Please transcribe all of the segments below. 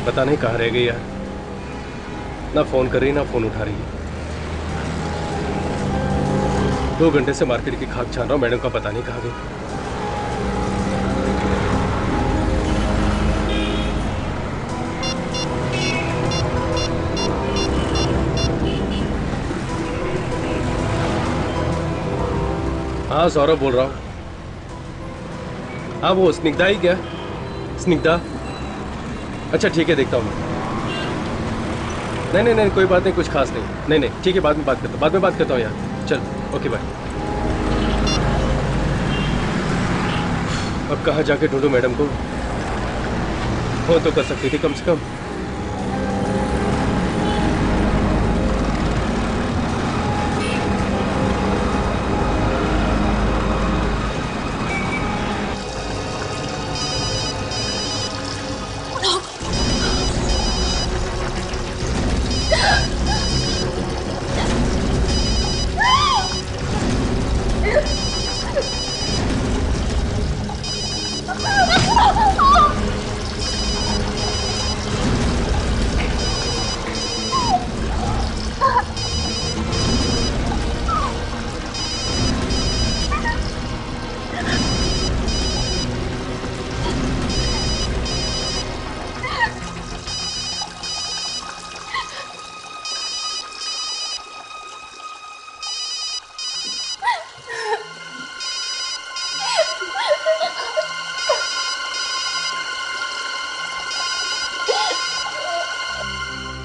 पता नहीं कहाँ रह गई यार, ना फोन कर रही ना फोन उठा रही है। 2 घंटे से मार्केट की खाक छान रहा हूँ, मैडम का पता नहीं कहाँ गई। हाँ सौरभ बोल रहा हूँ। हाँ वो स्निग्धा ही क्या? स्निग्धा, अच्छा ठीक है देखता हूँ मैं। नहीं कोई बात नहीं, कुछ खास नहीं। नहीं ठीक है, बाद में बात करता हूँ यार। चल ओके बाय। अब कहाँ जाके ढूंढूं मैडम को? फोन तो कर सकती थी कम से कम।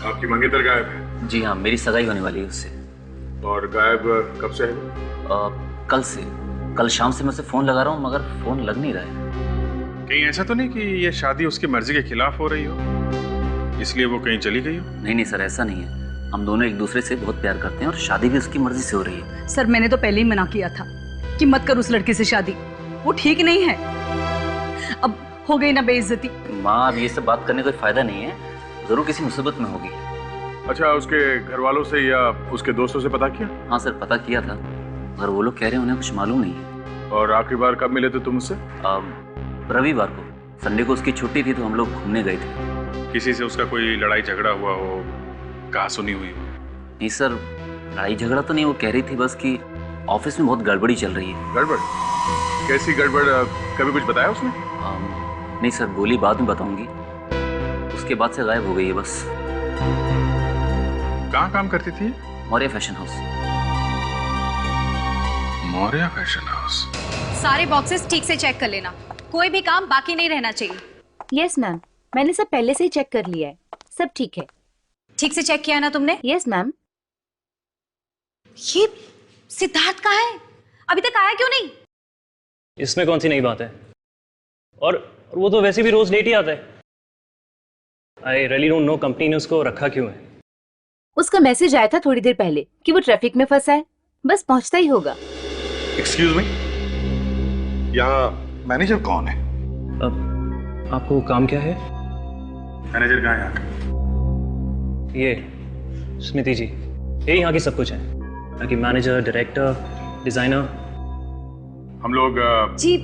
आपकी मंगेतर गायब है? जी हाँ, मेरी सगाई होने वाली है उससे। और गायब कब से है? कल से। कल शाम से मैं उसे फोन लगा रहा हूँ मगर फोन लग नहीं रहा है। कहीं ऐसा तो नहीं कि ये शादी उसकी मर्जी के खिलाफ हो रही हो, इसलिए वो कहीं चली गई हो? नहीं सर, ऐसा नहीं है। हम दोनों एक दूसरे से बहुत प्यार करते हैं और शादी भी उसकी मर्जी से हो रही है। सर मैंने तो पहले ही मना किया था कि मत कर उस लड़के से शादी, वो ठीक नहीं है। अब हो गई ना बेइज्जती। माँ, अब ये सब बात करने का कोई फायदा नहीं है, जरूर किसी मुसीबत में होगी। अच्छा, उसके घर वालों से या उसके दोस्तों से पता किया? हाँ सर, पता किया था, मगर वो लोग कह रहे हैं उन्हें कुछ मालूम नहीं है। और आखिरी बार कब मिले थे तुम उससे? रविवार को, संडे को उसकी छुट्टी थी तो हम लोग घूमने गए थे। किसी से उसका कोई लड़ाई झगड़ा हुआ हो, कहा सुनी हुई हो? नहीं सर, लड़ाई झगड़ा तो नहीं, वो कह रही थी बस कि ऑफिस में बहुत गड़बड़ी चल रही है। गड़बड़? कैसी गड़बड़? कभी कुछ बताया उसने? नहीं सर, बोली बाद में बताऊंगी। उसके बाद से गायब हो गई है बस। कहाँ काम करती थी? Maurya fashion house. Maurya fashion house. सारे बॉक्सेस ठीक से चेक कर लेना, कोई भी काम बाकी नहीं रहना चाहिए। यस मैम, मैंने सब पहले से ही चेक कर लिया है, सब ठीक है। ठीक से चेक किया ना तुमने? Yes ma'am. ये सिद्धार्थ कहाँ है? अभी तक आया क्यों नहीं? इसमें कौन सी नई बात है? और वो तो वैसे भी रोज लेट ही आता है। I really don't know company ने उसको रखा क्यों है। उसका मैसेज आया था थोड़ी देर पहले कि वो ट्रैफिक में फंसा है, बस पहुंचता ही होगा। एक्सक्यूज मी, यहाँ मैनेजर कौन है? आपको काम क्या है? मैनेजर कहाँ है यहाँ का? ये स्मिति जी, ये यहाँ की सब कुछ है, बाकी मैनेजर, डायरेक्टर, डिजाइनर। हम लोग जी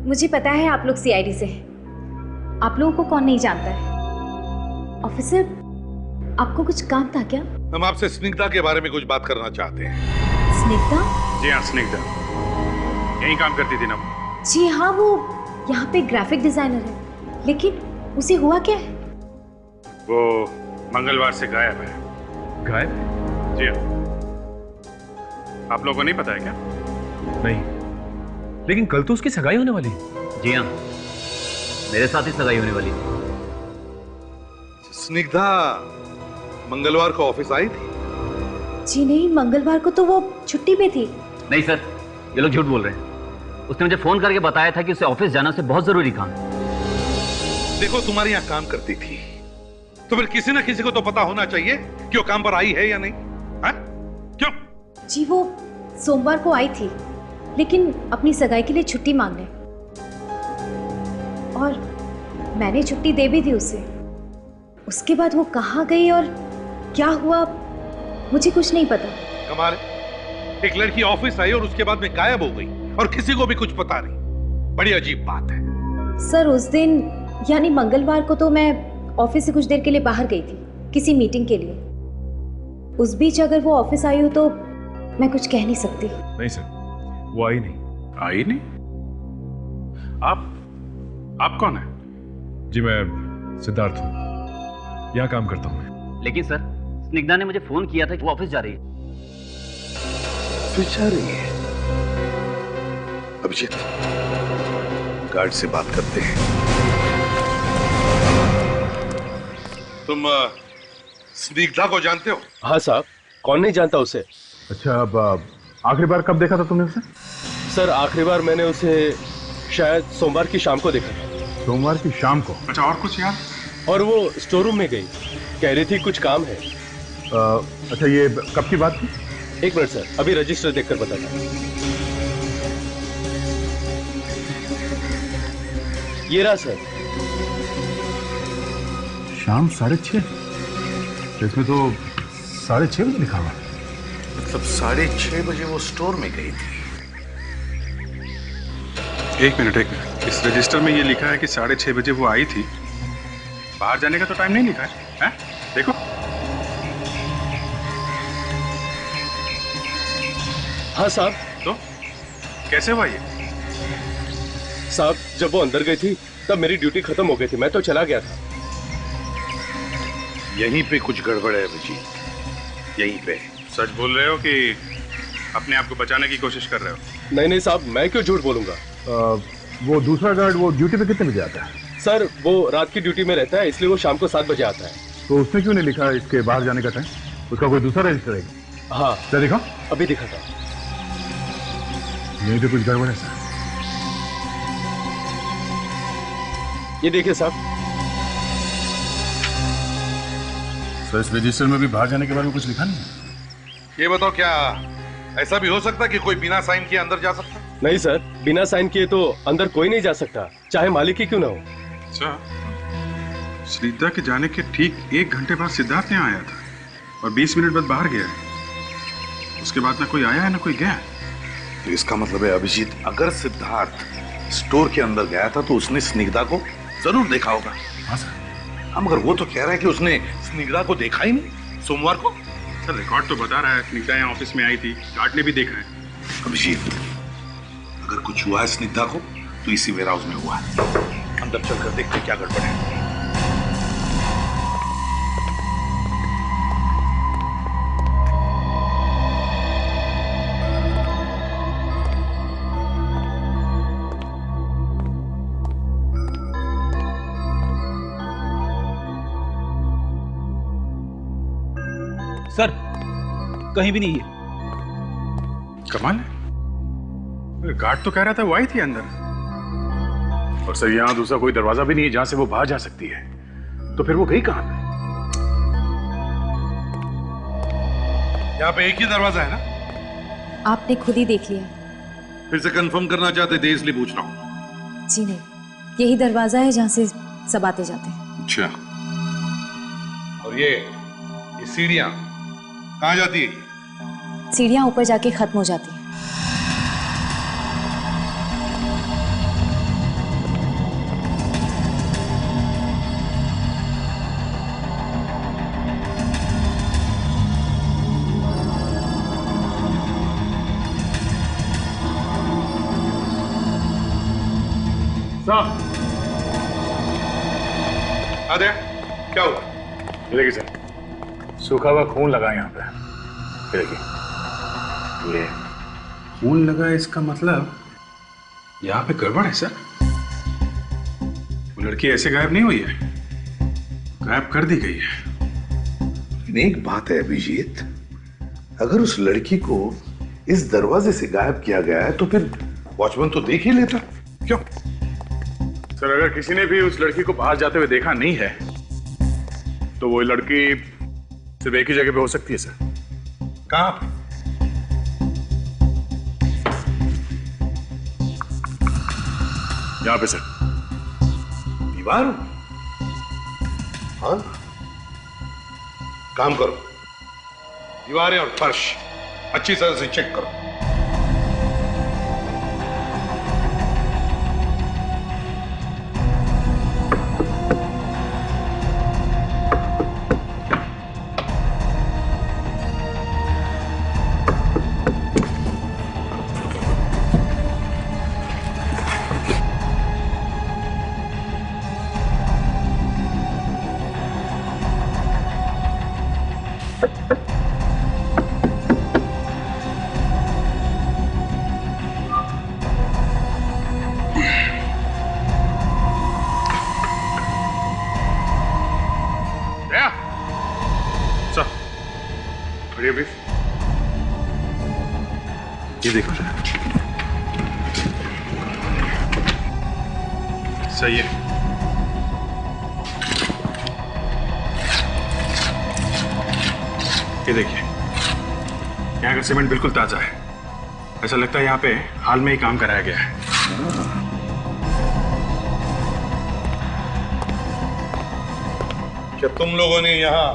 मुझे पता है आप लोग सीआईडी से हैं। आप लोगों को कौन नहीं जानता है। ऑफिसर, आपको कुछ काम था क्या? हम आपसे स्निग्धा के बारे में कुछ बात करना चाहते हैं। स्निग्धा? जी हाँ, स्निग्धा यहीं काम करती थी ना? जी हाँ, वो यहाँ पे ग्राफिक डिजाइनर है, लेकिन उसे हुआ क्या है? वो मंगलवार से गायब है। गायब? जी हाँ। आप लोगों को नहीं पता है क्या? नहीं, लेकिन कल तो उसकी सगाई होने वाली है। जी हाँ, मेरे साथ ही सगाई होने वाली है। स्निग्धा मंगलवार को ऑफिस आई थी? जी नहीं, मंगलवार को तो वो छुट्टी पे थी। नहीं सर, ये लोग झूठ बोल रहे हैं। उसने मुझे फोन करके बताया था कि उसे ऑफिस जाना से बहुत जरूरी काम है। देखो, तुम्हारे यहाँ काम करती थी तो फिर किसी ना किसी को तो पता होना चाहिए कि वो काम पर आई है या नहीं। हा? क्यों? जी वो सोमवार को आई थी, लेकिन अपनी सगाई के लिए छुट्टी मांगने, और मैंने छुट्टी दे भी दी उसे। उसके बाद वो कहाँ गई और क्या हुआ मुझे कुछ नहीं पता। कमाल है, एक लड़की ऑफिस आई और उसके बाद में गायब हो गई और किसी को भी कुछ पता नहीं। बड़ी अजीब बात है। सर उस दिन यानी मंगलवार को तो मैं ऑफिस से कुछ देर के लिए बाहर गई थी किसी मीटिंग के लिए। उस बीच अगर वो ऑफिस आई हो तो मैं कुछ कह नहीं सकती। नहीं सर, वो आई नहीं। आई नहीं? आप कौन है? जी मैं सिद्धार्थ हूँ, यहाँ काम करता हूँ मैं। लेकिन सर, स्निग्धा ने मुझे फोन किया था कि वो ऑफिस जा रही है। ऑफिस जा रही है? अभिजीत, गार्ड से बात करते हैं। तुम स्निग्धा को जानते हो? हाँ साहब, कौन नहीं जानता उसे। अच्छा, अब आखिरी बार कब देखा था तुमने उसे? सर आखिरी बार मैंने उसे शायद सोमवार की शाम को देखा था। सोमवार की शाम को? अच्छा, और कुछ यार? और वो स्टोर रूम में गई, कह रही थी कुछ काम है। अच्छा, ये कब की बात थी? एक मिनट सर, अभी रजिस्टर देखकर बताता हूँ। ये रहा सर। शाम 6:30? इसमें तो 6:30 बजे लिखा हुआ। मतलब 6:30 बजे वो स्टोर में गई थी। एक मिनट, इस रजिस्टर में ये लिखा है कि 6:30 बजे वो आई थी। बाहर जाने का तो टाइम नहीं लिखा है? देखो। हाँ साहब। तो कैसे हुआ ये? साहब जब वो अंदर गई थी तब मेरी ड्यूटी खत्म हो गई थी, मैं तो चला गया था। यहीं पे कुछ गड़बड़ है अभिजीत, यहीं पे। सच बोल रहे हो कि अपने आप को बचाने की कोशिश कर रहे हो? नहीं नहीं साहब, मैं क्यों झूठ बोलूंगा। वो दूसरा गार्ड वो ड्यूटी पे कितने बजे आता है? सर वो रात की ड्यूटी में रहता है, इसलिए वो शाम को 7 बजे आता है। तो उसने क्यों नहीं लिखा इसके बाहर जाने का टाइम? उसका कोई दूसरा रजिस्टर है? हाँ। क्या दिखा? अभी दिखा था। यहीं पे कुछ गड़बड़ है सर। ये देखिए साहब। सर इस रजिस्टर में भी बाहर जाने के बारे में कुछ लिखा नहीं है। ये बताओ, क्या ऐसा भी हो सकता है कि कोई बिना साइन किए अंदर जा सकता? नहीं सर, बिना साइन किए तो अंदर कोई नहीं जा सकता, चाहे मालिक ही क्यों ना हो। अच्छा, स्निग्धा के जाने के ठीक 1 घंटे बाद सिद्धार्थ यहाँ आया था और 20 मिनट बाद बाहर गया है। उसके बाद ना कोई आया है ना कोई गया। तो इसका मतलब है अभिजीत, अगर सिद्धार्थ स्टोर के अंदर गया था तो उसने स्निग्धा को जरूर देखा होगा। हाँ सर। हम अगर वो तो कह रहा है कि उसने स्निग्धा को देखा ही नहीं सोमवार को। सर रिकॉर्ड तो बता रहा है स्निग्धा यहाँ ऑफिस में आई थी, गार्ड ने भी देखा है। अभिजीत, अगर कुछ हुआ है स्निग्धा को तो इसी वेयर हाउस में हुआ है। अंदर चलकर देखते क्या गड़बड़ है। सर कहीं भी नहीं है। कमाल है, गार्ड तो कह रहा था वो आई थी अंदर। और सर यहाँ दूसरा कोई दरवाजा भी नहीं है जहां से वो बाहर जा सकती है, तो फिर वो गई कहां पे? यहाँ पे एक ही दरवाजा है ना? आपने खुद ही देख लिया। फिर से कंफर्म करना चाहते थे इसलिए पूछ रहा हूँ। जी नहीं, यही दरवाजा है जहाँ से सब आते जाते हैं। अच्छा, और ये सीढ़ियाँ कहाँ जाती है? सीढ़ियाँ ऊपर जाके खत्म हो जाती हैं। आदे, क्या हुआ? देखिए सर, सूखा हुआ खून लगा यहाँ पे। देखिए, ये खून लगा, इसका मतलब यहाँ पे गड़बड़ है सर। वो लड़की ऐसे गायब नहीं हुई है, गायब कर दी गई है। लेकिन एक बात है अभिजीत, अगर उस लड़की को इस दरवाजे से गायब किया गया है तो फिर वॉचमैन तो देख ही लेता। क्यों? सर अगर किसी ने भी उस लड़की को बाहर जाते हुए देखा नहीं है तो वो लड़की सिर्फ एक ही जगह पे हो सकती है सर। कहां पे? यहाँ पे सर। दीवार? हाँ, काम करो, दीवारें और फर्श अच्छी तरह से चेक करो। चलिए भी। ये देखो जरा, सही है। ये देखिए, यहाँ का सीमेंट बिल्कुल ताजा है। ऐसा लगता है यहाँ पे हाल में ही काम कराया गया है। क्या तुम लोगों ने यहाँ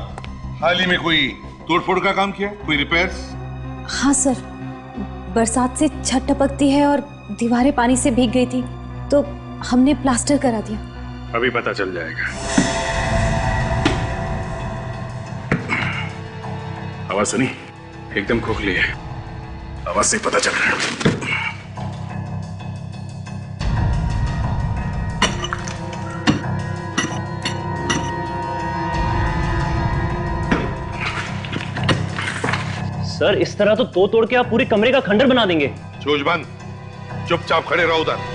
हाल ही में कोई तोड़फोड़ का काम किया, कोई रिपेयर्स? हाँ सर, बरसात से छत टपकती है और दीवारें पानी से भीग गई थी, तो हमने प्लास्टर करा दिया। अभी पता चल जाएगा। आवाज सुनी? एकदम खोखली है, आवाज से पता चल रहा है। सर इस तरह तो तोड़ के आप पूरे कमरे का खंडर बना देंगे। चोच बंद, चुपचाप खड़े रहो उधर।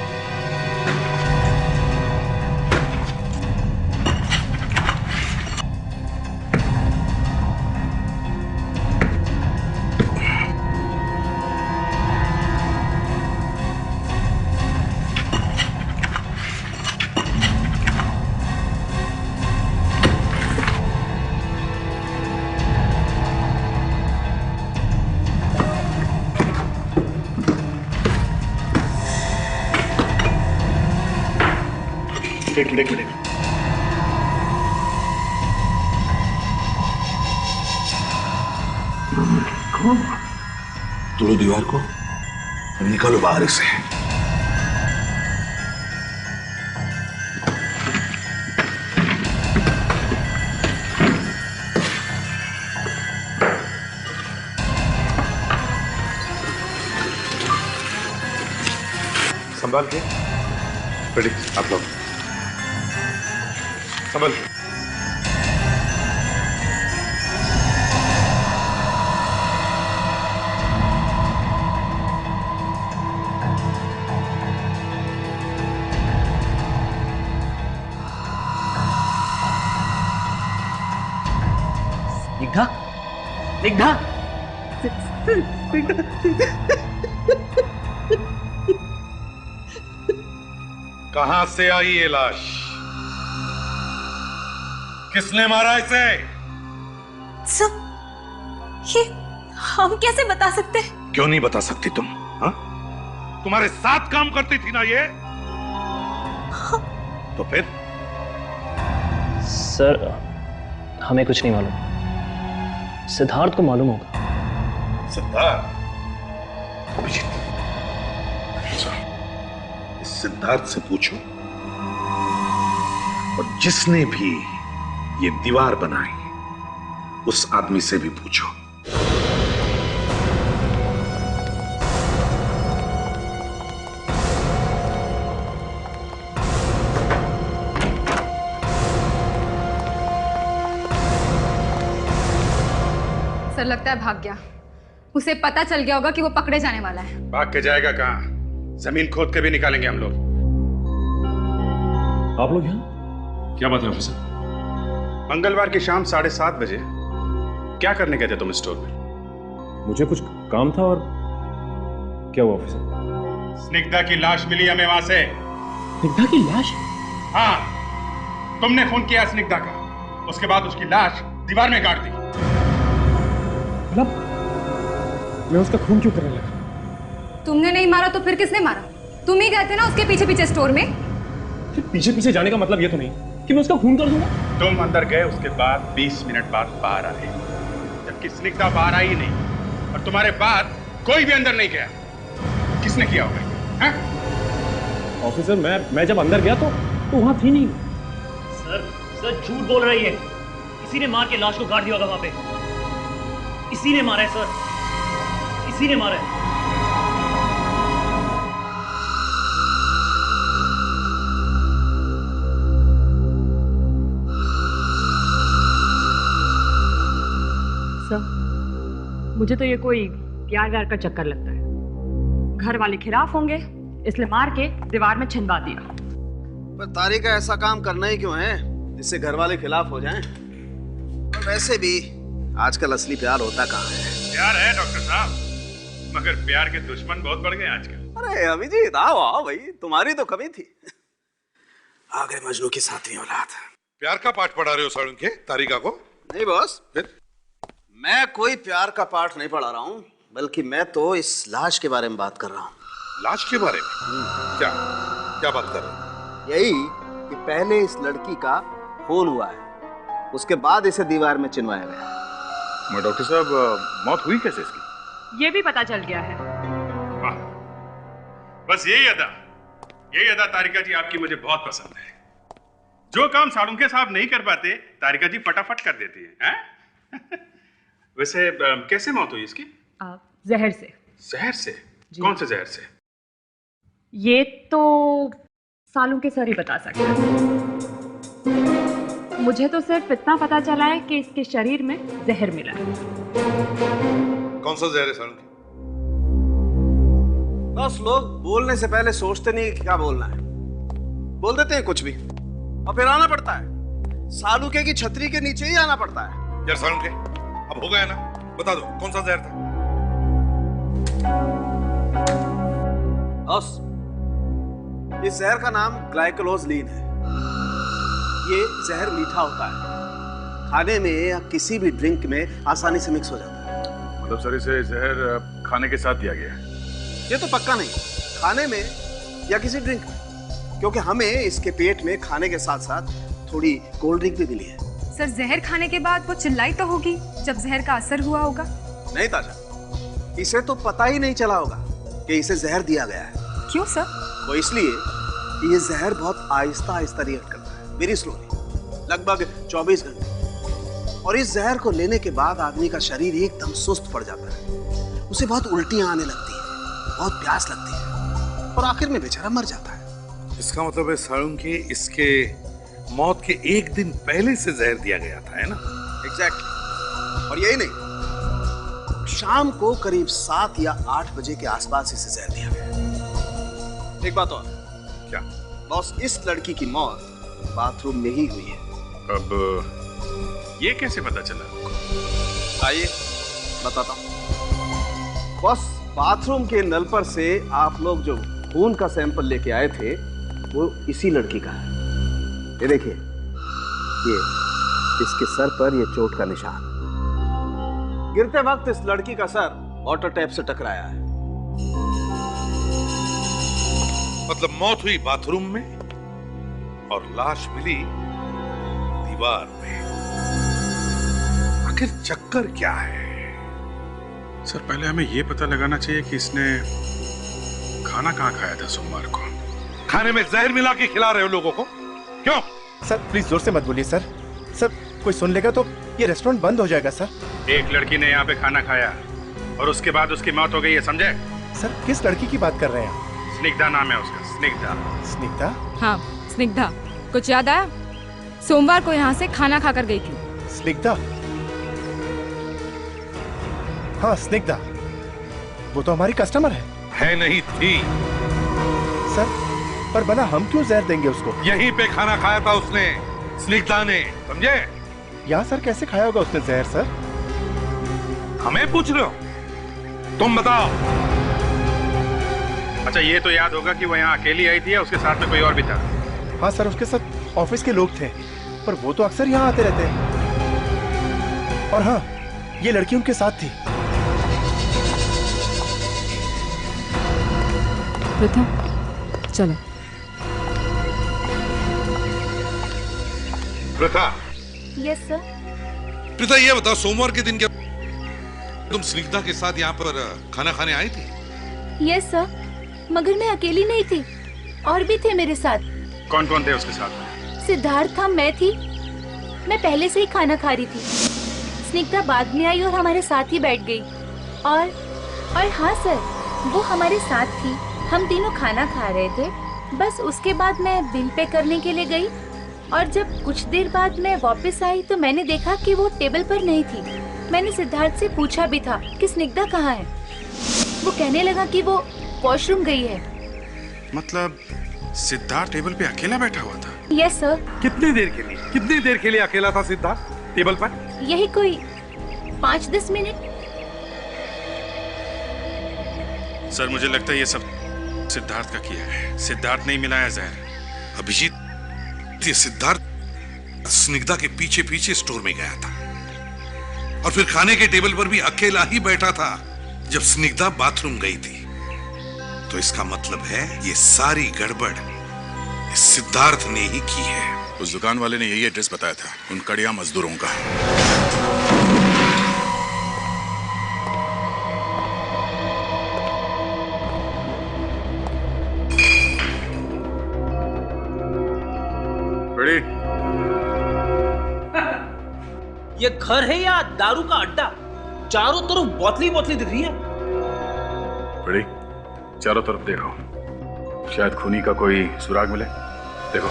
एक मिनट। तोड़ो दीवार को, निकालो बाहर से। संभाल के। रेडी, आप लोग संभल। स्निग्धा, कहां से आई ये लाश? किसने मारा इसे? सब ये हम कैसे बता सकते? क्यों नहीं बता सकती तुम? हाँ? तुम्हारे साथ काम करती थी ना ये? हाँ। तो फिर? सर हमें कुछ नहीं मालूम, सिद्धार्थ को मालूम होगा। सिद्धार्थ? सिद्धार्थ से पूछो, और जिसने भी ये दीवार बनाई उस आदमी से भी पूछो। सर लगता है भाग गया, उसे पता चल गया होगा कि वो पकड़े जाने वाला है। भाग के जाएगा कहां? जमीन खोद के भी निकालेंगे हम लोग। आप लोग यहाँ? क्या बात है ऑफिसर? मंगलवार की शाम 7:30 बजे क्या करने गए थे तुम स्टोर में? मुझे कुछ काम था। और क्या हुआ ऑफिसर? स्निग्धा की लाश मिली हमें वहां से। स्निग्धा की लाश? हाँ, तुमने फोन किया स्निग्धा का, उसके बाद उसकी लाश दीवार में गाड़ दी। मतलब मैं उसका खून क्यों करने लगा? तुमने नहीं मारा तो फिर किसने मारा? तुम ही गए थे ना उसके पीछे पीछे स्टोर में। पीछे पीछे जाने का मतलब ये तो नहीं कि मैं उसका खून कर दूंगा। तुम अंदर गए, उसके बाद 20 मिनट बाद बाहर आए, जबकि स्निग्धा बाहर आई ही नहीं, और तुम्हारे बाद कोई भी अंदर नहीं गया। किसने किया होगा? ऑफिसर मैं जब अंदर गया तो वहां थी नहीं। सर झूठ बोल रही है, किसी ने मार के लाश को गाड़ दिया होगा वहां पे। इसी ने मारा है सर, इसी ने मारा है। मुझे तो ये कोई प्यार व्यार का चक्कर लगता है। घर वाले खिलाफ होंगे इसलिए मार के दीवार में छिनवा दिया। पर तारी का ऐसा काम करना ही क्यों है जिससे घर वाले खिलाफ हो जाएं? और वैसे भी आजकल असली प्यार होता कहाँ है? प्यार है डॉक्टर साहब, मगर प्यार के दुश्मन बहुत बढ़ गए आजकल। अरे अभिजीत आओ आओ भाई, तुम्हारी तो कमी थी। आ गए मजनू की 7वीं औलाद। प्यार का पाठ पढ़ा रहे हो साळुंखे तारिका को? नहीं बॉस, फिर? मैं कोई प्यार का पाठ नहीं पढ़ा रहा हूँ, बल्कि मैं तो इस लाश के बारे में बात कर रहा हूँ। लाश के बारे में? क्या क्या बात कर रहे हो? यही कि पहले इस लड़की का खून हुआ है, उसके बाद इसे दीवार में चिनवाया गया। मैं डॉक्टर साहब, मौत हुई कैसे इसकी? ये भी पता चल गया है। वाह, बस यही अदा तारिका जी आपकी मुझे बहुत पसंद है। जो काम साळुंखे साहब नहीं कर पाते, तारिका जी फटाफट कर देती हैं। वैसे कैसे मौत हुई इसकी? जहर से। जहर से? कौन से जहर से? ये तो साळुंखे सर ही बता सकते हैं। मुझे तो सिर्फ इतना पता चला है कि इसके शरीर में जहर मिला है। कौन सा जहर है साळुंखे? बस लोग बोलने से पहले सोचते नहीं कि क्या बोलना है, बोल देते हैं कुछ भी और फिर आना पड़ता है। साळुंखे की छतरी के नीचे ही आना पड़ता है। यार साळुंखे, अब हो गया ना, बता दो कौन सा जहर था? बस इस जहर का नाम ग्लाइकोलोजलीन है। ये जहर मीठा होता है, खाने में या किसी भी ड्रिंक में आसानी से मिक्स हो जाता है। मतलब सर इसे जहर खाने के साथ दिया गया है? ये तो पक्का नहीं, खाने में या किसी ड्रिंक में, क्योंकि हमें इसके पेट में खाने के साथ साथ थोड़ी कोल्ड ड्रिंक भी मिली है। सर जहर खाने के बाद वो चिल्लाई तो होगी जब जहर का असर हुआ होगा? नहीं ताजा, इसे तो पता ही नहीं चला होगा कि इसे जहर दिया गया है। क्यों सर? वो इसलिए कि ये जहर बहुत आहिस्ता आहिस्ता रिएक्ट करता है, वेरी स्लोली, लगभग 24 घंटे। और इस जहर को लेने के बाद आदमी का शरीर एकदम सुस्त पड़ जाता है, उसे बहुत उल्टियां आने लगती है, बहुत प्यास लगती है और आखिर में बेचारा मर जाता है। इसका मतलब है साळुंखे इसके मौत के एक दिन पहले से जहर दिया गया था, है ना? एग्जैक्टली। और यही नहीं, शाम को करीब 7 या 8 बजे के आसपास इसे जहर दिया गया। एक बात और। क्या? बॉस, इस लड़की की मौत बाथरूम में ही हुई है। अब ये कैसे पता चला? आइए बताता हूँ। बॉस, बाथरूम के नल पर से आप लोग जो खून का सैंपल लेके आए थे वो इसी लड़की का है। ये देखिए, ये इसके सर पर ये चोट का निशान। गिरते वक्त इस लड़की का सर वाटर टैप से टकराया है। मतलब मौत हुई बाथरूम में और लाश मिली दीवार में। आखिर चक्कर क्या है? सर पहले हमें यह पता लगाना चाहिए कि इसने खाना कहाँ खाया था सोमवार को। खाने में जहर मिला के खिला रहे हो लोगों को, क्यों? सर प्लीज जोर से मत बोलिए सर। सर कोई सुन लेगा तो ये रेस्टोरेंट बंद हो जाएगा सर। एक लड़की ने यहाँ पे खाना खाया और उसके बाद उसकी मौत हो गई है, समझे? सर किस लड़की की बात कर रहे हैं? स्निग्धा नाम है उसका, स्निग्धा। स्निग्धा? हाँ स्निग्धा। कुछ याद आया? सोमवार को यहाँ से खाना खाकर गई थी। स्निग्धा? हाँ स्निग्धा, वो तो हमारी कस्टमर है नहीं थी सर, पर बना हम क्यों जहर देंगे उसको? यहीं पे खाना खाया था उसने, स्निग्धा ने, समझे? यहाँ सर कैसे खाया होगा उसने जहर सर? हमें पूछ रहे हो? तुम बताओ। अच्छा ये तो याद होगा कि वो यहाँ अकेली आई थी या उसके साथ में कोई और भी था? हाँ सर, उसके साथ ऑफिस के लोग थे, पर वो तो अक्सर यहाँ आते रहते हैं। और हाँ, ये लड़की उनके साथ थी। प्रथा चलो। प्रथा? Yes sir. प्रथा ये बताओ, सोमवार के दिन क्या तुम स्निग्धा के साथ यहाँ पर खाना खाने आई थी? यस सर, मगर मैं अकेली नहीं थी, और भी थे मेरे साथ। कौन कौन थे उसके साथ? सिद्धार्थ था, मैं थी। मैं पहले से ही खाना खा रही थी। स्निग्धा बाद में आई और हमारे साथ ही बैठ गई। और हाँ सर, वो हमारे साथ थी। हम तीनों खाना खा रहे थे। बस उसके बाद मैं बिल पे करने के लिए गई, और जब कुछ देर बाद मैं वापस आई तो मैंने देखा कि वो टेबल पर नहीं थी। मैंने सिद्धार्थ से पूछा भी था कि स्निग्धा कहाँ है। वो कहने लगा कि वो वॉशरूम गई है। मतलब सिद्धार्थ टेबल पे अकेला बैठा हुआ था? Yes sir. कितनी देर के लिए अकेला था सिद्धार्थ टेबल पर? यही कोई 5-10 मिनट। सर मुझे लगता है ये सब सिद्धार्थ का किया है। सिद्धार्थ नहीं मिलाया जहर। अभिजीत, ये सिद्धार्थ स्निग्धा के पीछे पीछे स्टोर में गया था और फिर खाने के टेबल पर भी अकेला ही बैठा था जब स्निग्धा बाथरूम गई थी। तो इसका मतलब है ये सारी गड़बड़ इस सिद्धार्थ ने ही की है। उस दुकान वाले ने यही एड्रेस बताया था उन कड़िया मजदूरों का। बड़ी ये घर है या दारू का अड्डा? चारों तरफ बोतली बोतली दिख रही है। बड़ी, चारों तरफ देखो, शायद खूनी का कोई सुराग मिले। देखो।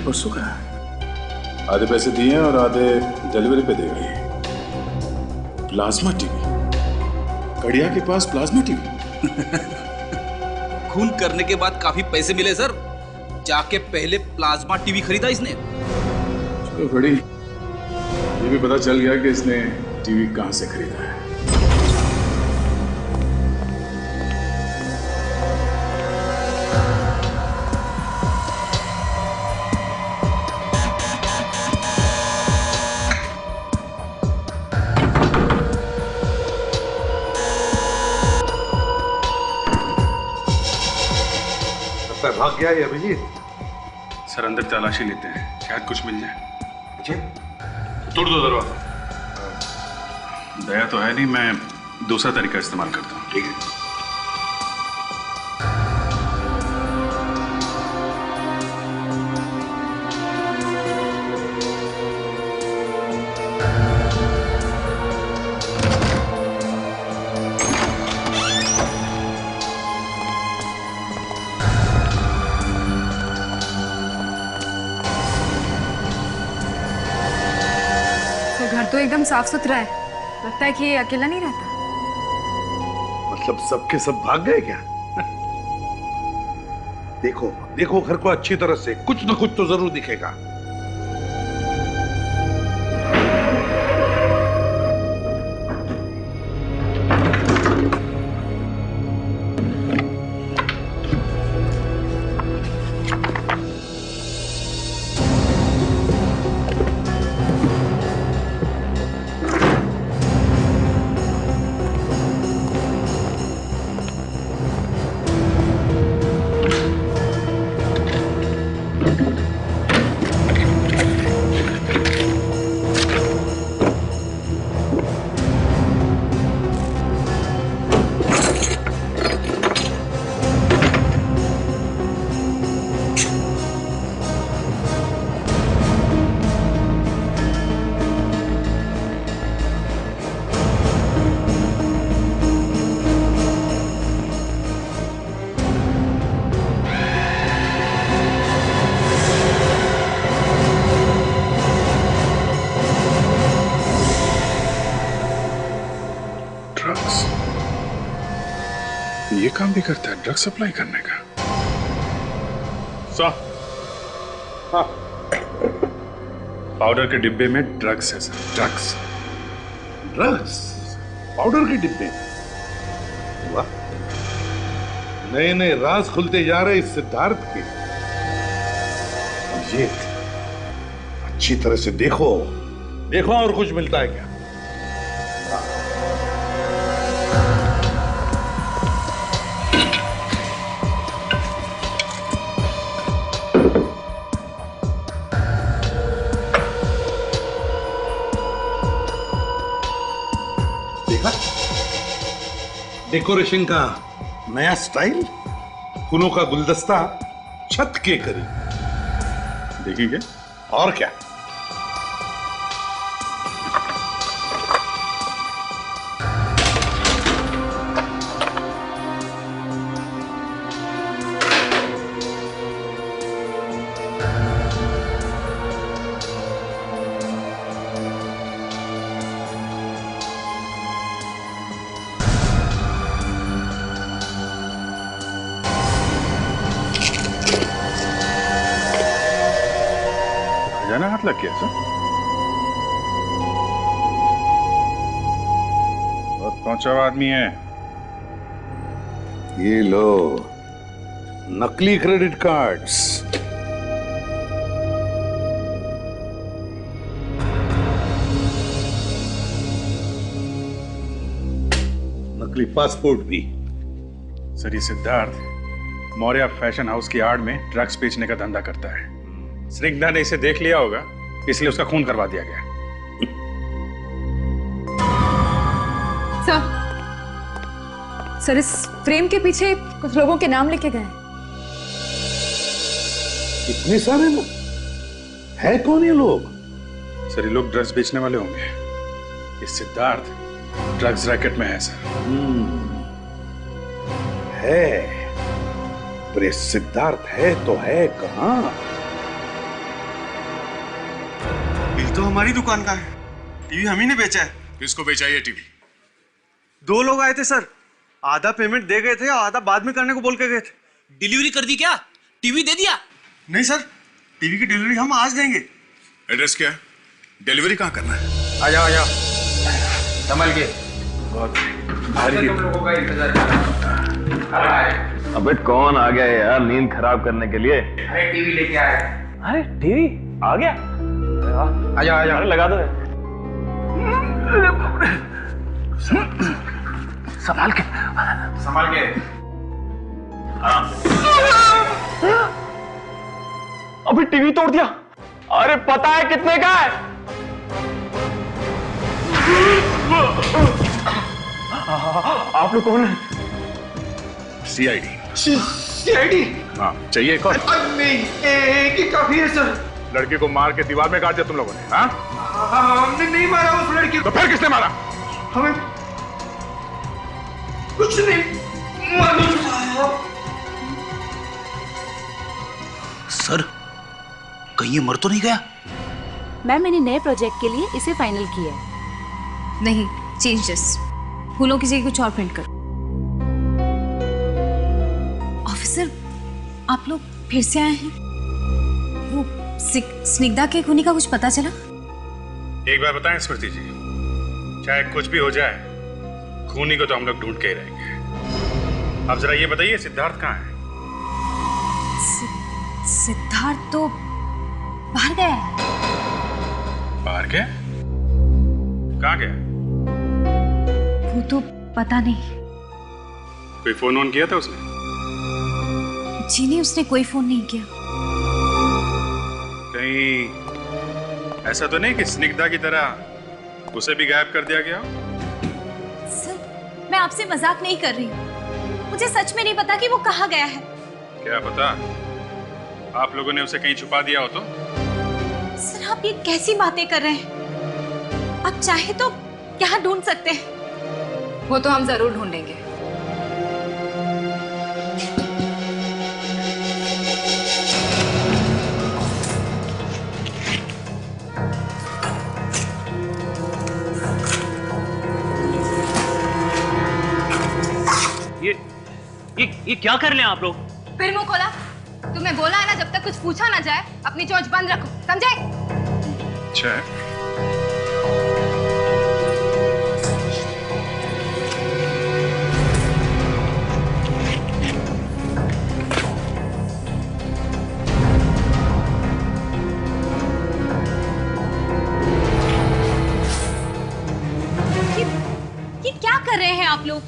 परसों का है। आधे पैसे दिए और आधे डिलीवरी पे दे गई। प्लाज्मा टीवी, कड़िया के पास प्लाज्मा टीवी। खून करने के बाद काफी पैसे मिले सर। जाके पहले प्लाज्मा टीवी खरीदा इसने। चलो बड़ी, ये भी पता चल गया कि इसने टीवी कहां से खरीदा है। भाग गया ये अभिजीत। सर अंदर तलाशी लेते हैं, शायद कुछ मिल जाए। अच्छा, तोड़ दो दरवाजा। दया तो है नहीं, मैं दूसरा तरीका इस्तेमाल करता हूँ। ठीक है। तो एकदम साफ सुथरा है। लगता है कि ये अकेला नहीं रहता। मतलब सबके सब भाग गए क्या? देखो देखो घर को अच्छी तरह से, कुछ ना कुछ तो जरूर दिखेगा। ये काम भी करता है, ड्रग सप्लाई करने का। हाँ, पाउडर के डिब्बे में ड्रग्स है सर, ड्रग्स। ड्रग्स, पाउडर के डिब्बे। वाह, नए नए राज खुलते जा रहे इस सिद्धार्थ के। ये अच्छी तरह से देखो देखो और कुछ मिलता है क्या। देखा डेकोरेशन का नया स्टाइल, फूलों का गुलदस्ता छत के करीब। देखिए और क्या। खजाना हाथ लग गया सर। बहुत पहुंचा हुआ आदमी है। ये लो नकली क्रेडिट कार्ड्स, नकली पासपोर्ट भी। सर ये सिद्धार्थ मौर्य फैशन हाउस की आड़ में ड्रग्स बेचने का धंधा करता है। स्निग्धा ने इसे देख लिया होगा, इसलिए उसका खून करवा दिया गया। सर इस फ्रेम के पीछे कुछ लोगों के नाम लिखे गए हैं। इतने सारे लोग है? कौन ये लोग? सर ये लोग ड्रग्स बेचने वाले होंगे। ये सिद्धार्थ ड्रग्स रैकेट में है सर। है, पर ये सिद्धार्थ है तो है कहां? बिल तो हमारी दुकान का है, टीवी हम ही ने बेचा है। किसको बेचा ये टीवी? 2 लोग आए थे सर, आधा पेमेंट दे गए थे और आधा बाद में करने को बोल के गए थे। डिलीवरी कर दी क्या? टीवी दे दिया? नहीं सर, टीवी की डिलीवरी हम आज देंगे। एड्रेस क्या है? डिलीवरी कहाँ करना है? आ जाओ संभल के। तुम लोगों का इंतजार कर रहा है। अबे कौन आ गया यार नींद खराब करने के लिए? अरे टीवी लेके आए। अरे टीवी आ गया? आ जाओ अरे लगा दो। संभाल के। अभी टीवी तोड़ दिया। अरे पता है कितने का है? आप लोग कौन है? सीआईडी। सीआईडी? हाँ, चाहिए कौन? नहीं, एक ही काफी है सर। लड़के को मार के दीवार में गाड़ दिया तुम लोगों ने? हाँ? हमने नहीं मारा उस लड़की को। तो फिर किसने मारा? हमें कुछ नहीं मालूम। सर कहीं ये मर तो नहीं गया? मैम मैंने नए प्रोजेक्ट के लिए इसे फाइनल किया है। नहीं, चेंज दिस। फूलों की जगह कुछ और प्रिंट करो। ऑफिसर, आप लोग फिर से आए हैं? वो स्निग्धा के खूनी का कुछ पता चला? एक बार बताएं स्मृति जी, चाहे कुछ भी हो जाए, खूनी को तो हम लोग ढूंढ के ही रहेंगे। अब जरा ये बताइए सिद्धार्थ कहाँ है? सिद्धार्थ तो बाहर गया है। बाहर गया? कहाँ गया? वो तो पता नहीं। कोई फोन ऑन किया था उसने? जी नहीं, उसने कोई फोन नहीं किया। कहीं ऐसा तो नहीं कि स्निग्धा की तरह उसे भी गायब कर दिया गया हो? सर, मैं आपसे मजाक नहीं कर रही हूँ। मुझे सच में नहीं पता कि वो कहाँ गया है। क्या पता आप लोगों ने उसे कहीं छुपा दिया हो तो? सर, आप ये कैसी बातें कर रहे हैं? आप चाहे तो यहाँ ढूंढ सकते हैं। वो तो हम जरूर ढूंढेंगे। ये क्या कर रहे हैं आप लोग? फिर मुंह खोला? तुम्हें बोला है ना, जब तक कुछ पूछा ना जाए अपनी चोंच बंद रखो, समझे? अच्छा है। आप लोग?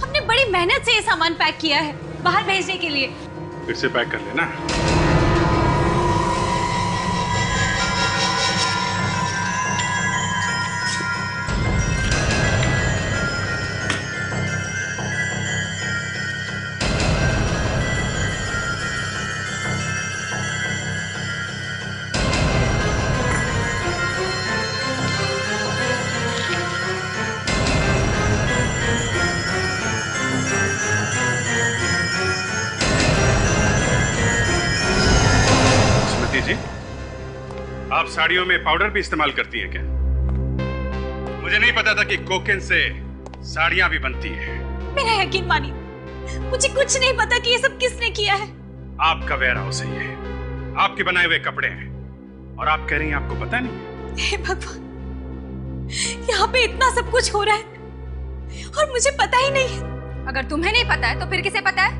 हमने बड़ी मेहनत से ये सामान पैक किया है बाहर भेजने के लिए। फिर से पैक कर लेना। आप साड़ियों में पाउडर भी इस्तेमाल करती हैं क्या? मुझे नहीं पता था कि कोकेन से साड़ियां भी बनती हैं। मेरा यकीन मानिए, मुझे कुछ नहीं पता कि ये सब किसने किया है। आपका वेयर हाउस है ये, आपके बनाए हुए कपड़े हैं, और आप कह रही हैं आपको पता नहीं? हे भगवान, यहाँ पे इतना सब कुछ हो रहा है और मुझे पता ही नहीं है। अगर तुम्हें नहीं पता है तो फिर किसे पता है?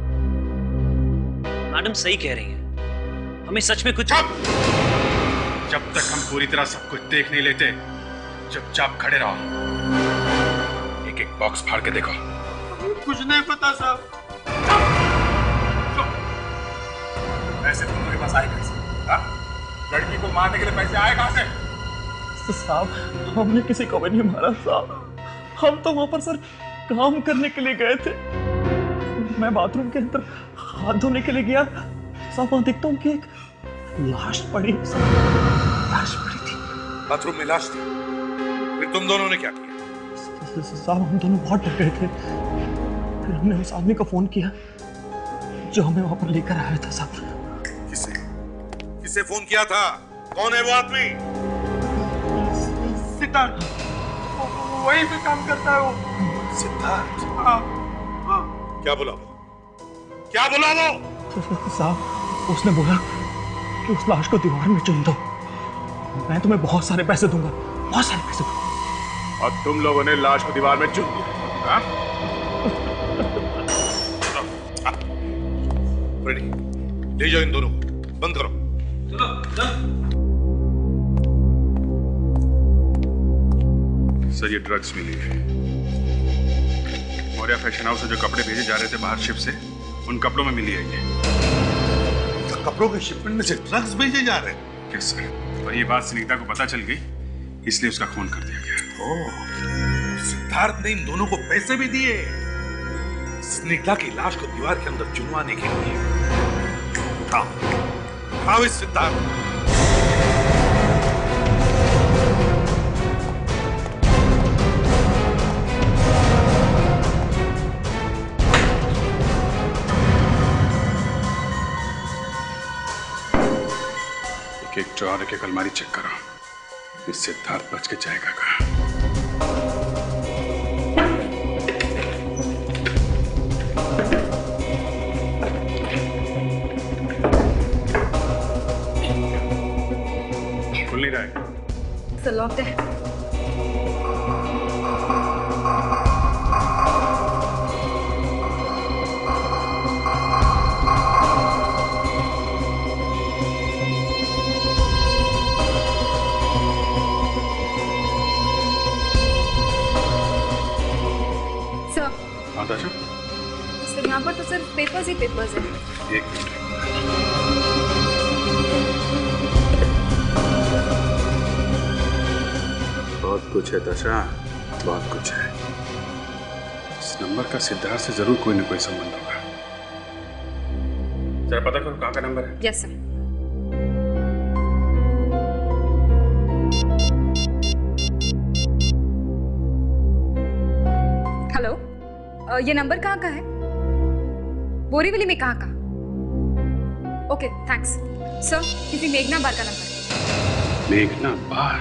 मैडम सही कह रही हैं, हमें सच में कुछ। जब तक हम पूरी तरह सब कुछ देख नहीं लेते, चुपचाप खड़े रहो। एक एक बॉक्स फाड़ के देखो। कुछ नहीं पता साहब। पैसे तुम लोगों के पास आए कैसे? लड़की को मारने के लिए पैसे आए कहां से? साहब, हमने किसी को भी नहीं मारा साहब। हम तो वहां पर सर काम करने के लिए गए थे। मैं बाथरूम के अंदर हाथ धोने के लिए गया साहब, वहां देखता हूँ कि एक लाश पड़ी। लाश पड़ी थी? बाथरूम में लाश थी? फिर तुम दोनों ने क्या किया? साहब हम दोनों बहुत डर गए थे, फिर हमने उस आदमी को फोन किया जो हमें वहां पर लेकर आया था साहब। किससे फोन किया था? कौन है वो आदमी? सिद्धार्थ, वहीं पे काम करता है वो। सिद्धार्थ? हाँ। क्या बोला वो? क्या बोला वो? साहब उसने बोला कि उस लाश को दीवार में चुन दो, मैं तुम्हें बहुत सारे पैसे दूंगा, बहुत सारे पैसे दूंगा। और तुम लोगों ने लाश को दीवार में चुन दिया? फ्रेडी, ले जाओ इन दोनों को, बंद करो। चलो चल। सर ये ड्रग्स मिली है। मौर्या फैशन हाउस से जो कपड़े भेजे जा रहे थे बाहर शिप से, उन कपड़ों में मिली है ये। कपड़ों के शिपमेंट में से ड्रग्स भेजे जा रहे हैं? यस सर, और ये बात सुनीता को पता चल गई, इसलिए उसका खून कर दिया गया। ओह, सिद्धार्थ ने इन दोनों को पैसे भी दिए स्निग्धा की लाश को दीवार के अंदर चुनवाने के लिए। उठाओ इस सिद्धार्थ। एक ड्रॉअर, एक अलमारी चेक करो, इस सिद्धार्थ बच के जाएगा कहाँ? खुल नहीं रहा है। सर लॉक्ड है। सर यहाँ पर तो सिर्फ पेपर्स ही पेपर्स हैं। एक मिनट। बहुत कुछ है दशा, बहुत कुछ है। इस नंबर का सिद्धार्थ से जरूर कोई ना कोई संबंध होगा। जरा पता करो कहाँ का नंबर है। Yes sir. हेलो, ये नंबर कहाँ का है? बोरीवली में कहाँ का? Okay thanks sir. किसी मेघना बार का नंबर है। मेघना बार?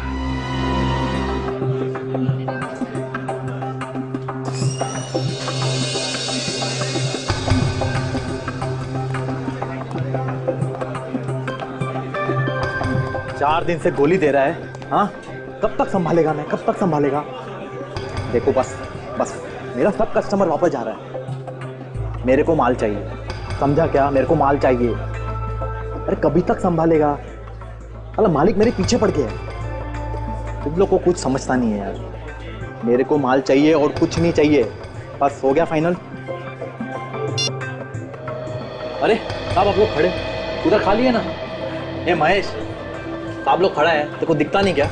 4 दिन से गोली दे रहा है। हाँ, कब तक संभालेगा? मैं कब तक संभालेगा? देखो बस मेरा सब कस्टमर वापस जा रहा है। मेरे को माल चाहिए, समझा क्या? मेरे को माल चाहिए। अरे कभी तक संभालेगा? अरे मालिक मेरे पीछे पड़ गया है। तुम लोग को कुछ समझता नहीं है यार। मेरे को माल चाहिए और कुछ नहीं चाहिए। बस हो गया फाइनल। अरे साहब आप लोग खड़े उधर खाली है ना? ए महेश, साहब लोग खड़ा है, तेरे को दिखता नहीं क्या?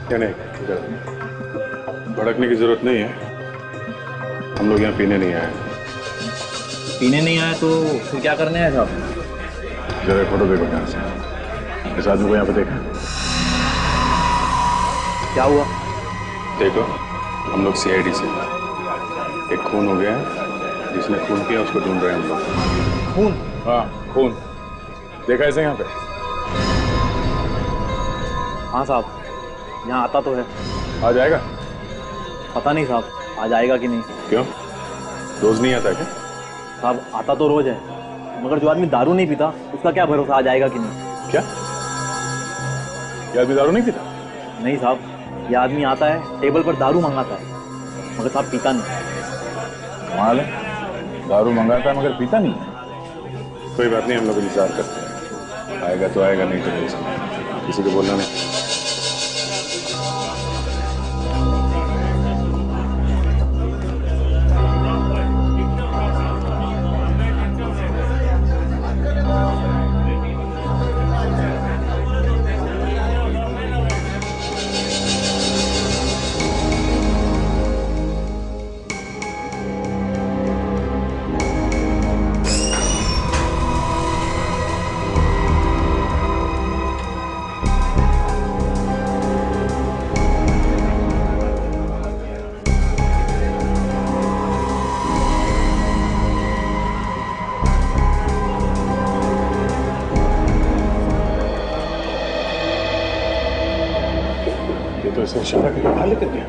क्या नहीं, भड़कने की जरूरत नहीं है। हम लोग यहाँ पीने नहीं आए। पीने नहीं आए तो फिर क्या करने आए साहब? जरा फोटो देखो ध्यान से। इस आदमी को यहाँ पे देखा? क्या हुआ? देखो, हम लोग CID से, एक खून हो गया है, जिसने खून किया उसको ढूंढ रहे हैं हम लोग। खून? हाँ खून। देखा ऐसे यहाँ पे? हाँ साहब, यहाँ आता तो है। आ जाएगा? पता नहीं साहब, आ जाएगा कि नहीं। क्यों, रोज नहीं आता क्या? साहब आता तो रोज है, मगर जो आदमी दारू नहीं पीता उसका क्या भरोसा आ जाएगा कि नहीं। क्या ये आदमी दारू नहीं पीता? नहीं साहब, यह आदमी आता है, टेबल पर दारू मंगाता है, मगर साहब पीता नहीं। कमाल है, दारू मंगाता है मगर पीता नहीं। कोई बात नहीं, हम लोग इंतजार करते हैं। आएगा तो आएगा, नहीं तो नहीं। किसी को बोलना नहीं। तो इसे इशारा करके बाहर लेकर गया।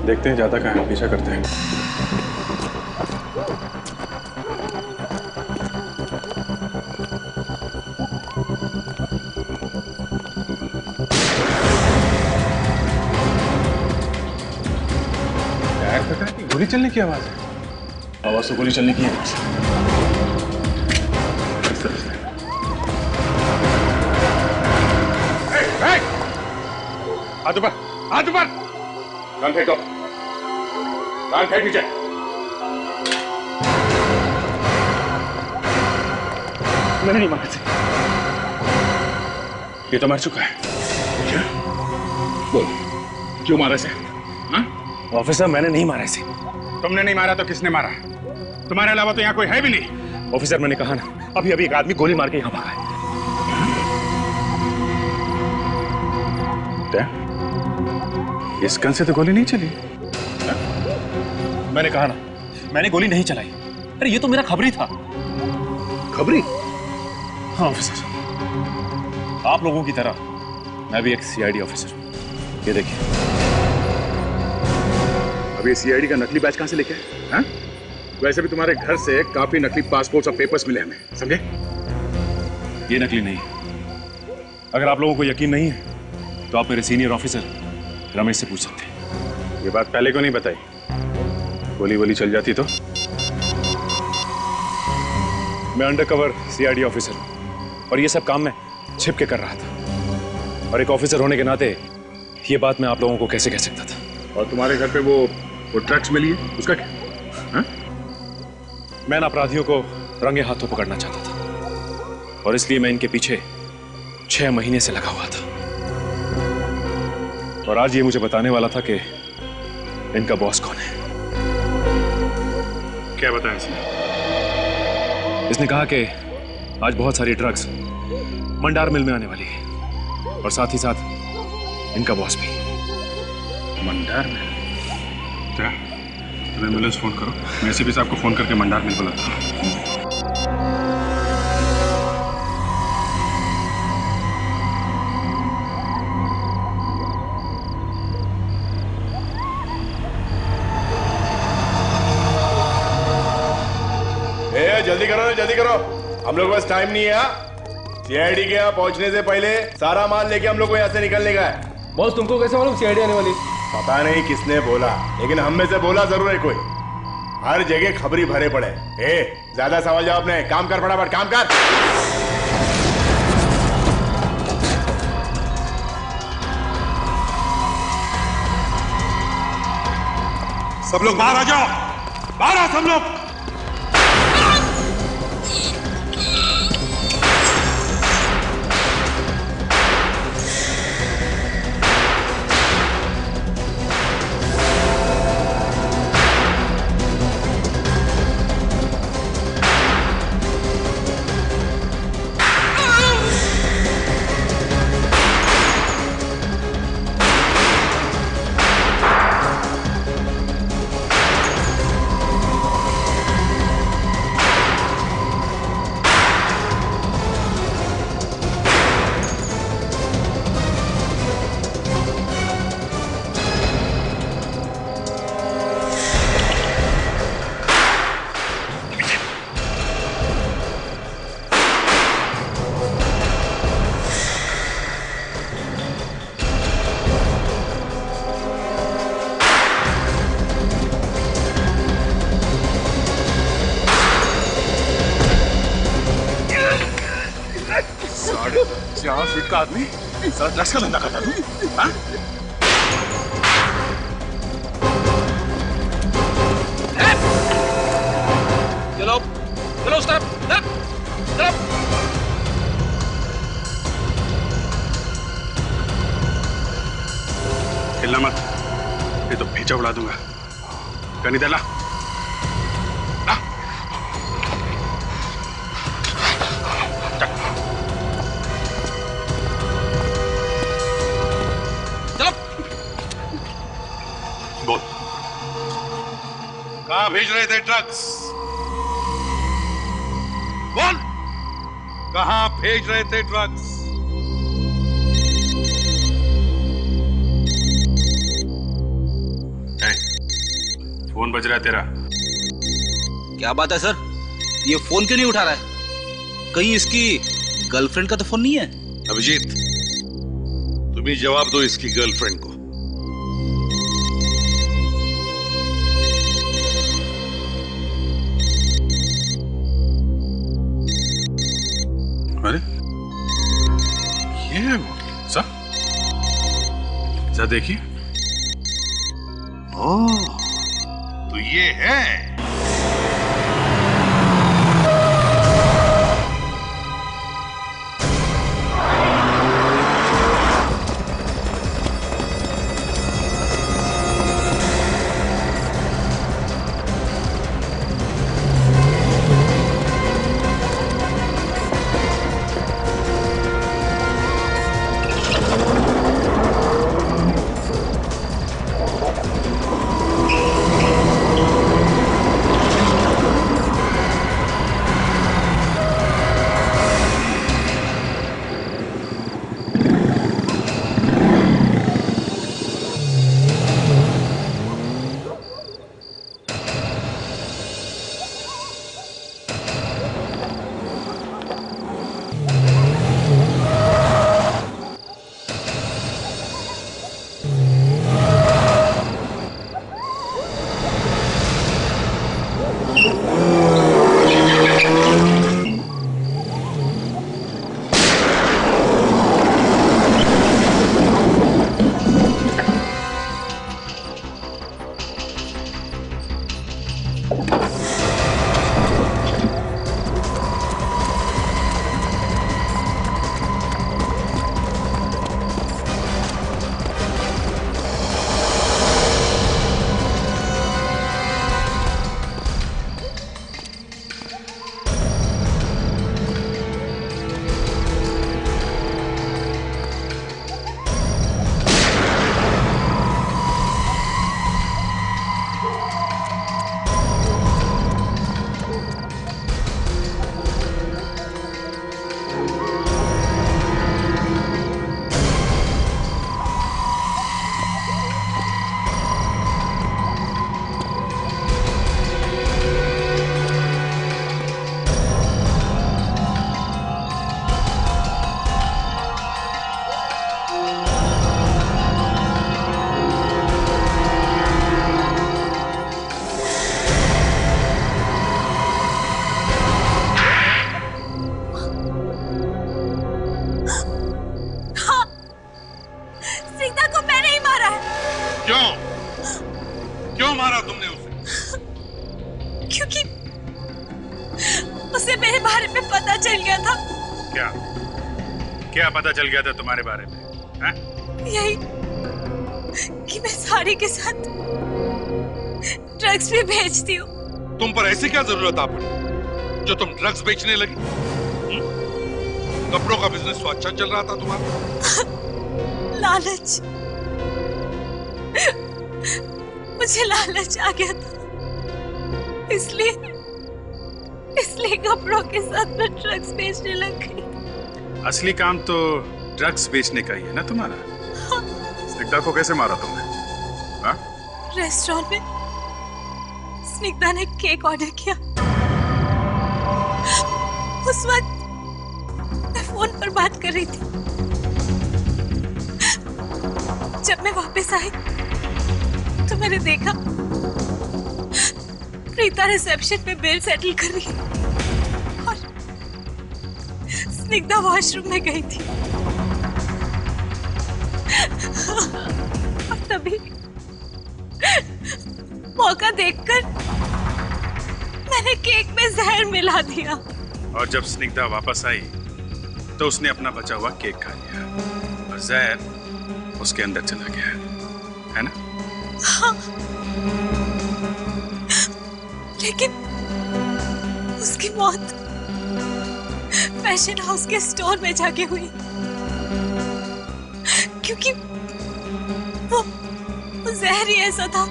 देखते हैं जाता कहाँ है, पीछा करते हैं। पता है कि गोली चलने की आवाज है। आवाज तो गोली चलने की है। हाथ ऊपर, हाथ ऊपर। गन फेंको, गन फेंक नीचे। मैंने नहीं मारा था। ये तो मर चुका है। क्या? बोल, क्यों मारा इसे? ऑफिसर मैंने नहीं मारा इसे। तुमने नहीं मारा तो किसने मारा? तुम्हारे अलावा तो यहाँ कोई है भी नहीं। ऑफिसर मैंने कहा ना, अभी अभी एक आदमी गोली मार के यहाँ भागा है। इस गन से तो गोली नहीं चली। मैंने कहा ना, मैंने गोली नहीं चलाई। अरे ये तो मेरा खबरी था। खबरी? हाँ ऑफिसर, आप लोगों की तरह मैं भी एक CID ऑफिसर हूँ। ये देखिए। अब ये CID का नकली बैच कहाँ से लेके आए? हाँ? वैसे भी तुम्हारे घर से काफी नकली पासपोर्ट और पेपर्स मिले हमें, समझे? ये नकली नहीं है। अगर आप लोगों को यकीन नहीं है तो आप मेरे सीनियर ऑफिसर रमेश से पूछ सकते हैं। ये बात पहले को नहीं बताई। गोली वोली चल जाती तो? मैं अंडरकवर CID ऑफिसर हूँ और ये सब काम मैं छिप के कर रहा था। और एक ऑफिसर होने के नाते ये बात मैं आप लोगों को कैसे कह सकता था। और तुम्हारे घर पे वो ड्रग्स मिली है, उसका क्या? हाँ? मैं इन अपराधियों को रंगे हाथों पकड़ना चाहता था और इसलिए मैं इनके पीछे 6 महीने से लगा हुआ था। और आज ये मुझे बताने वाला था कि इनका बॉस कौन है। क्या बताया इसने? इसने कहा कि आज बहुत सारी ड्रग्स मंडार मिल में आने वाली है और साथ ही साथ इनका बॉस भी। मंडार मिल? क्या? तुम एम्बुलेंस फोन करो, मैं CP साहब को फोन करके मंडार मिल बुलाता हूँ। जल्दी करो, जल्दी करो, हम लोग बस टाइम नहीं है। CID के यहाँ पहुँचने से पहले सारा माल लेके हम लोग को यहाँ से निकलने का है। बॉस तुमको कैसे मालूम CID आने वाली? पता नहीं किसने बोला, लेकिन हम में से बोला जरूर है कोई। हर जगह खबरी भरे पड़े। ज्यादा सवाल जवाब नहीं, काम कर फटाफट, काम कर। सब लोग बाहर आ जाओ। बाहर आओ सब लोग। यहाँ फीट का आदमी सारा ड्रग्स का धंधा करता तू? हाँ? चलो चलो उस तरफ चलो। हिलना मत, ये तो भेजा उड़ा दूंगा। कनी दला कहां भेज रहे थे ड्रग्स? बोल, कहां भेज रहे थे ड्रग्स? फोन बज रहा है तेरा। क्या बात है सर, ये फोन क्यों नहीं उठा रहा है? कहीं इसकी गर्लफ्रेंड का तो फोन नहीं है? अभिजीत, तुम ही जवाब दो इसकी गर्लफ्रेंड को। अरे ये सर, जरा देखिए। ओह, तो ये है। क्यों मारा तुमने उसे? क्योंकि उसे मेरे बारे में पता चल गया था। क्या क्या पता चल गया था तुम्हारे बारे में? है? यही कि मैं सारी के साथ ड्रग्स भी बेचती हूँ। तुम पर ऐसी क्या जरूरत आ पड़ी जो तुम ड्रग्स बेचने लगी? कपड़ों का बिजनेस तो अच्छा चल रहा था तुम्हारा। लालच, मुझे लालच आ गया था, इसलिए कपड़ों के साथ मैं ड्रग्स बेचने लग गई। असली काम तो ड्रग्स बेचने का ही है ना तुम्हारा। हाँ। स्निग्धा को कैसे मारा तुमने? हाँ? रेस्टोरेंट में स्निग्धा ने केक ऑर्डर किया। उस वक्त मैं फोन पर बात कर रही थी। जब मैं वापस आई तो मैंने देखा प्रीता रिसेप्शन में बिल सेटल कर रही है और स्निग्धा वॉशरूम में गई थी। और तभी मौका देखकर मैंने केक में जहर मिला दिया। और जब स्निग्धा वापस आई तो उसने अपना बचा हुआ केक खा लिया और जहर उसके अंदर चला गया, है ना? हाँ। लेकिन उसकी मौत फैशन हाउस के स्टोर में जाके हुई, क्योंकि वो जहर ही ऐसा था।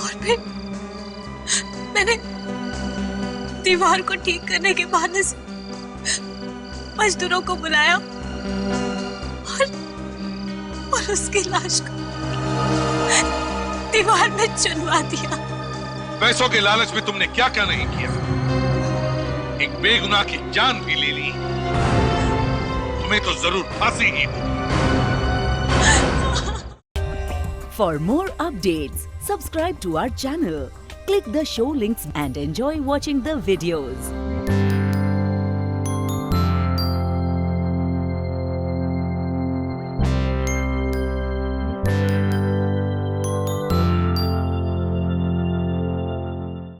और फिर मैंने दीवार को ठीक करने के बहाने से मजदूरों को बुलाया और उसकी लाश को दीवार में चुनवा दिया। पैसों के लालच में तुमने क्या क्या नहीं किया। एक बेगुनाह की जान भी ले ली। तुम्हें तो जरूर फांसी ही हो। For more updates, subscribe to our channel, click the show links and enjoy watching the videos.